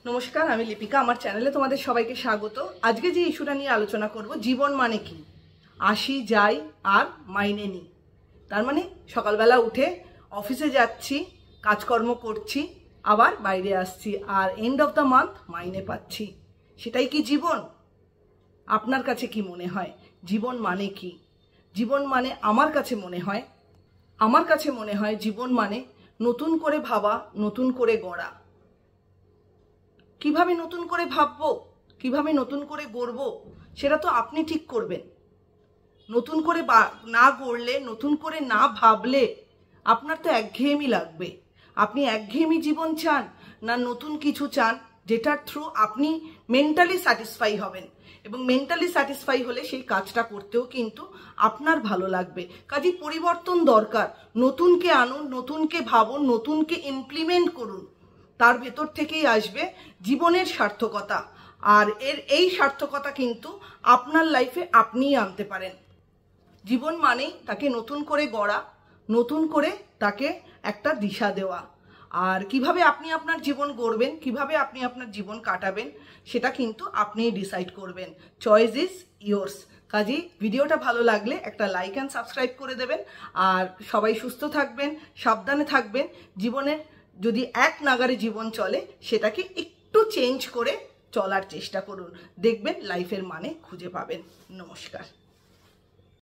নমস্কার, আমি লিপিকা। আমার চ্যানেলে তোমাদের সবাইকে স্বাগত। আজকে যে ইস্যুটা নিয়ে আলোচনা করব, জীবন মানে কি। আসি যাই আর মাইনে নিই। তার মানে সকালবেলা উঠে অফিসে যাচ্ছি, কাজকর্ম করছি, আবার বাইরে আসছি, আর এন্ড অফ দ্য মান্থ মাইনে পাচ্ছি। সেটাই কি জীবন? আপনার কাছে কি মনে হয় জীবন মানে কি? জীবন মানে আমার কাছে মনে হয় জীবন মানে নতুন করে ভাবা, নতুন করে গড়া। কিভাবে নতুন করে ভাববো, কিভাবে নতুন করে গড়বো, সেটা তো আপনি ঠিক করবেন। নতুন করে না গড়লে, নতুন করে না ভাবলে আপনার তো একঘেয়েমি লাগবে। আপনি একঘেয়েমি জীবন চান না নতুন কিছু চান, যেটার থ্রু আপনি মেন্টালি স্যাটিসফাই হবেন? এবং মেন্টালি স্যাটিসফাই হলে সেই কাজটা করতেও কিন্তু আপনার ভালো লাগবে। কাজেই পরিবর্তন দরকার। নতুনকে আনুন, নতুনকে ভাবুন, নতুনকে ইমপ্লিমেন্ট করুন। তার ভেতর থেকেই আসবে জীবনের সার্থকতা। আর এই সার্থকতা কিন্তু আপনার লাইফে আপনিই আনতে পারেন। জীবন মানেই তাকে নতুন করে গড়া, নতুন করে তাকে একটা দিশা দেওয়া। আর কিভাবে আপনি আপনার জীবন গড়বেন, কিভাবে আপনি আপনার জীবন কাটাবেন, সেটা কিন্তু আপনিই ডিসাইড করবেন। Choice is yours. কাজেই ভিডিওটা ভালো লাগলে একটা লাইক অ্যান্ড সাবস্ক্রাইব করে দেবেন। আর সবাই সুস্থ থাকবেন, সাবধানে থাকবেন। জীবনের যদি এক নাগারে জীবন চলে, সেটাকে একটু চেঞ্জ করে চলার চেষ্টা করুন। দেখবেন লাইফের মানে খুঁজে পাবেন। নমস্কার।